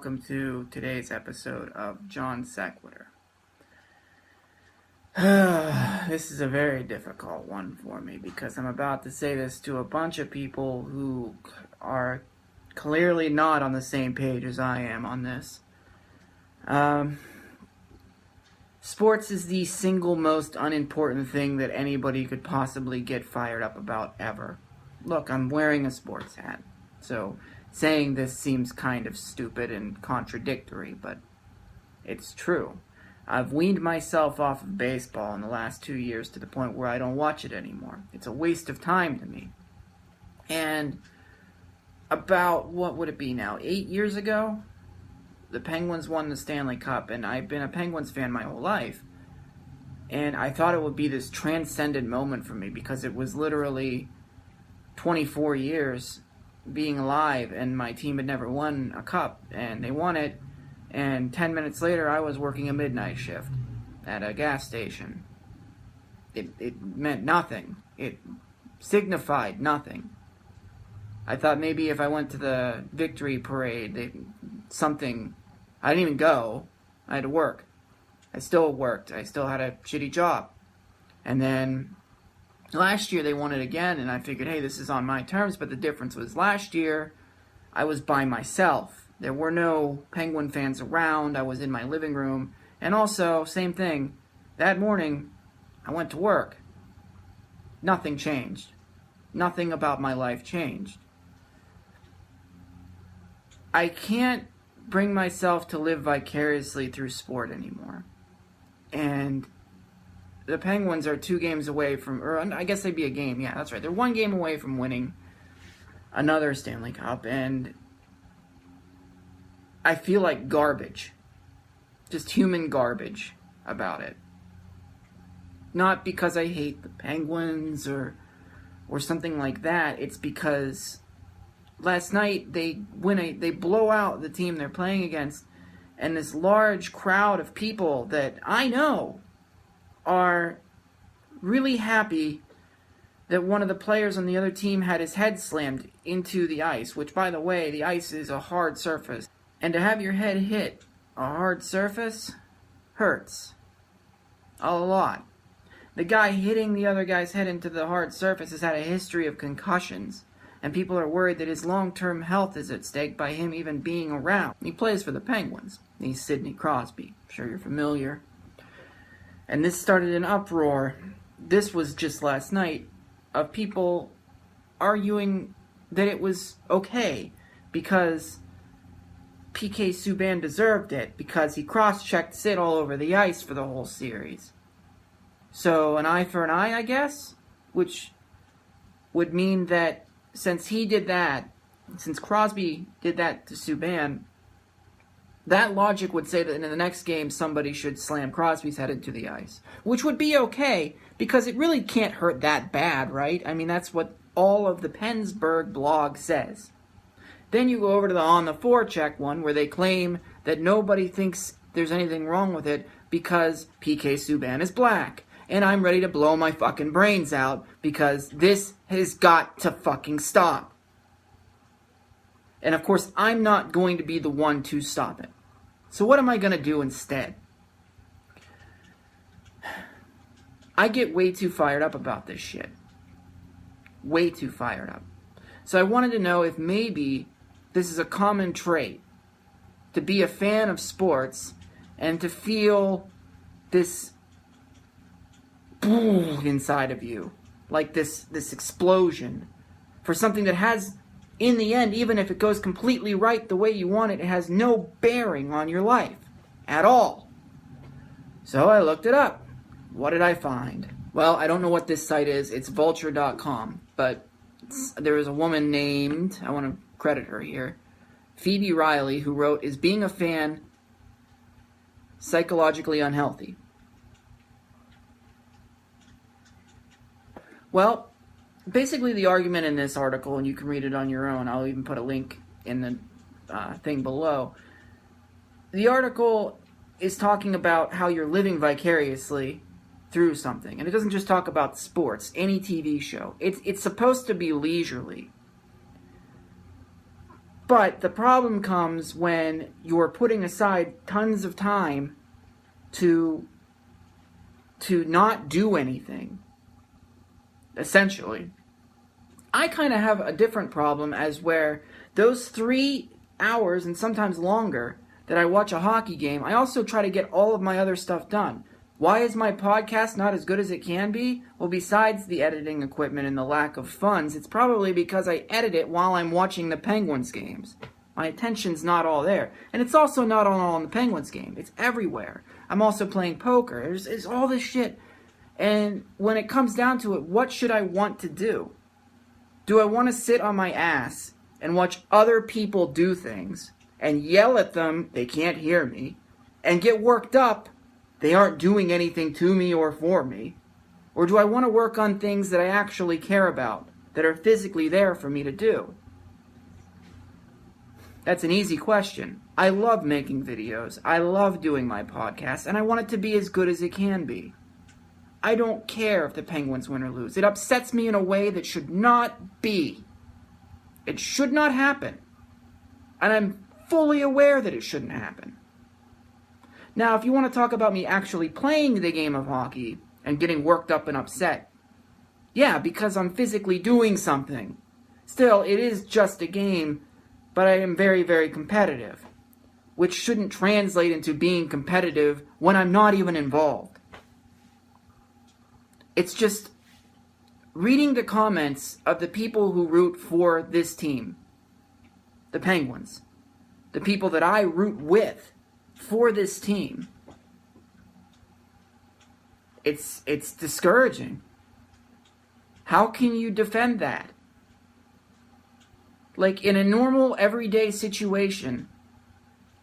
welcome to today's episode of Johnsequitur. This is a very difficult one for me because I'm about to say this to a bunch of people who are clearly not on the same page as I am on this. Sports is the single most unimportant thing that anybody could possibly get fired up about ever. Look, I'm wearing a sports hat, so saying this seems kind of stupid and contradictory, but it's true. I've weaned myself off of baseball in the last 2 years to the point where I don't watch it anymore. It's a waste of time to me. And about, what would it be now, 8 years ago? The Penguins won the Stanley Cup, and I've been a Penguins fan my whole life. And I thought it would be this transcendent moment for me because it was literally 24 years being alive, and my team had never won a cup, and they won it, and 10 minutes later I was working a midnight shift at a gas station. It meant nothing. It signified nothing. I thought maybe if I went to the victory parade, I didn't even go. I had to work. I still worked. I still had a shitty job. And then last year they won it again, and I figured, hey, this is on my terms, but the difference was last year I was by myself. There were no Penguin fans around. I was in my living room. And also, same thing, that morning I went to work. Nothing changed. Nothing about my life changed. I can't bring myself to live vicariously through sport anymore. And the Penguins are 2 games away from, or I guess they'd be a game. Yeah, that's right. They're 1 game away from winning another Stanley Cup, and I feel like garbage. Just human garbage about it. Not because I hate the Penguins or something like that. It's because last night they blow out the team they're playing against, and this large crowd of people that I know are really happy that one of the players on the other team had his head slammed into the ice, which, by the way, the ice is a hard surface. And to have your head hit a hard surface hurts a lot. The guy hitting the other guy's head into the hard surface has had a history of concussions, and people are worried that his long-term health is at stake by him even being around. He plays for the Penguins. He's Sidney Crosby. I'm sure you're familiar. And this started an uproar. This was just last night of people arguing that it was okay because PK Subban deserved it because he cross-checked Sid all over the ice for the whole series. So an eye for an eye, I guess? Which would mean that since he did that, since Crosby did that to Subban, that logic would say that in the next game somebody should slam Crosby's head into the ice. Which would be okay, because it really can't hurt that bad, right? I mean, that's what all of the Pennsburg blog says. Then you go over to the On the Forecheck one, where they claim that nobody thinks there's anything wrong with it because PK Subban is black. And I'm ready to blow my fucking brains out because this has got to fucking stop. And of course, I'm not going to be the one to stop it. So what am I going to do instead? I get way too fired up about this shit. Way too fired up. So I wanted to know if maybe this is a common trait. To be a fan of and to feel this boom inside of you. Like this explosion. For something that has, in the end, even if it goes completely right the way you want it, it has no bearing on your life. At all. So I looked it up. What did I find? Well, I don't know what this site is. It's vulture.com. But there is a woman named, I want to credit her here, Phoebe Riley, who wrote, "Is being a fan psychologically unhealthy?" Well, basically the argument in this article, and you can read it on your own, I'll even put a link in the thing below. The article is talking about how you're living vicariously through something. And it doesn't just talk about sports, any TV show. It's supposed to be leisurely. But the problem comes when you're putting aside tons of time to not do anything, essentially. I kind of have a different problem, as where those 3 hours, and sometimes longer, that I watch a hockey game, I also try to get all of my other stuff done. Why is my podcast not as good as it can be? Well, besides the editing equipment and the lack of funds, it's probably because I edit it while I'm watching the Penguins games. My attention's not all there. And it's also not all on the Penguins game. It's everywhere. I'm also playing poker. There's all this shit. And when it comes down to it, what should I want to do? Do I want to sit on my ass and watch other people do things and yell at them, they can't hear me, and get worked up, they aren't doing anything to me or for me? Or do I want to work on things that I actually care about, that are physically there for me to do? That's an easy question. I love making videos. I love doing my podcast, and I want it to be as good as it can be. I don't care if the Penguins win or lose. It upsets me in a way that should not be. It should not happen. And I'm fully aware that it shouldn't happen. Now, if you want to talk about me actually playing the game of hockey and getting worked up and upset, yeah, because I'm physically doing something. Still, it is just a game, but I am very, very competitive, which shouldn't translate into being competitive when I'm not even involved. It's just reading the comments of the people who root for this team, the Penguins, the people that I root with for this team. It's discouraging. How can you defend that? Like, in a normal, everyday situation,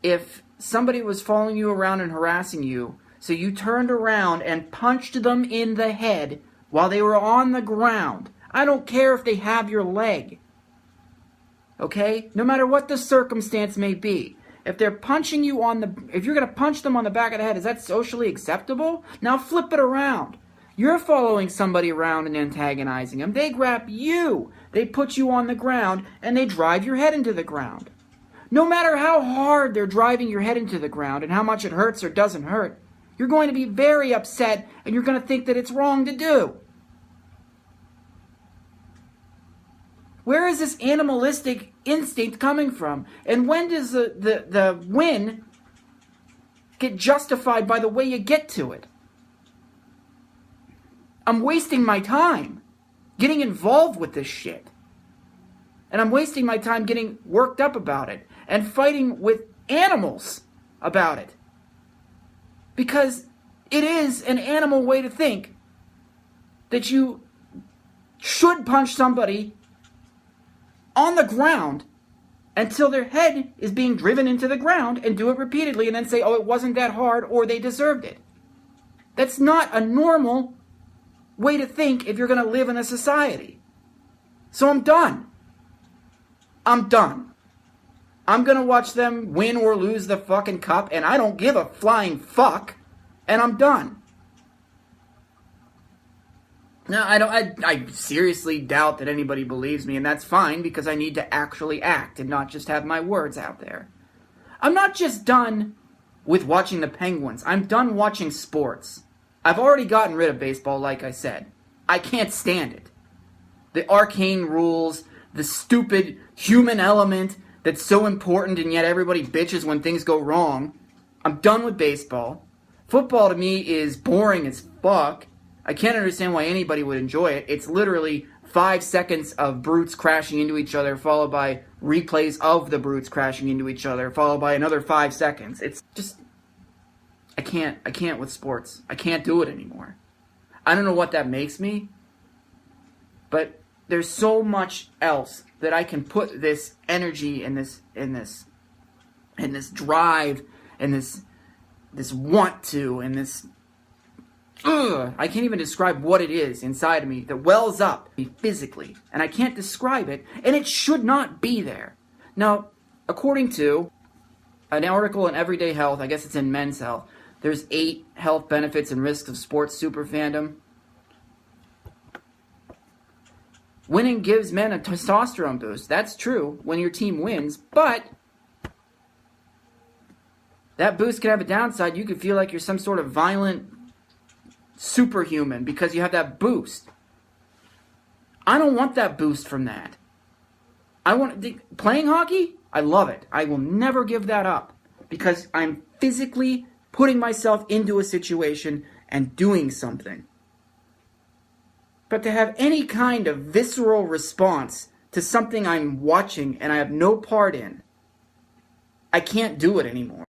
if somebody was following you around and harassing you, so you turned around and punched them in the head while they were on the ground, I don't care if they have your leg. Okay? No matter what the circumstance may be. If they're punching you if you're going to punch them on the back of the head, is that socially acceptable? Now flip it around. You're following somebody around and antagonizing them. They grab you. They put you on the ground, and they drive your head into the ground. No matter how hard they're driving your head into the ground and how much it hurts or doesn't hurt, you're going to be very upset, and you're going to think that it's wrong to do. Where is this animalistic instinct coming from? And when does the win get justified by the way you get to it? I'm wasting my time getting involved with this shit. And I'm wasting my time getting worked up about it and fighting with animals about it. Because it is an animal way to think that you should punch somebody on the ground until their head is being driven into the ground, and do it repeatedly and then say, oh, it wasn't that hard, or they deserved it. That's not a normal way to think if you're going to live in a society. So I'm done. I'm done. I'm going to watch them win or lose the fucking cup, and I don't give a flying fuck, and I'm done. No, I seriously doubt that anybody believes me, and that's fine, because I need to actually act and not just have my words out there. I'm not just done with watching the Penguins. I'm done watching sports. I've already gotten rid of baseball, like I said. I can't stand it. The arcane rules, the stupid human element that's so important, and yet everybody bitches when things go wrong. I'm done with baseball. Football to me is boring as fuck. I can't understand why anybody would enjoy it. It's literally 5 seconds of brutes crashing into each other, followed by replays of the brutes crashing into each other, followed by another 5 seconds. It's just... I can't with sports. I can't do it anymore. I don't know what that makes me, but there's so much else that I can put this energy and this drive and this want to and this I can't even describe what it is inside of me that wells up physically, and I can't describe it, and it should not be there. Now, according to an article in Everyday Health, I guess it's in Men's Health, there's 8 health benefits and risks of sports superfandom. Winning gives men a testosterone boost. That's true when your team wins, but that boost can have a downside. You can feel like you're some sort of violent superhuman because you have that boost. I don't want that boost from that. Playing hockey, I love it. I will never give that up because I'm physically putting myself into a situation and doing something. But to have any kind of visceral response to something I'm watching and I have no part in, I can't do it anymore.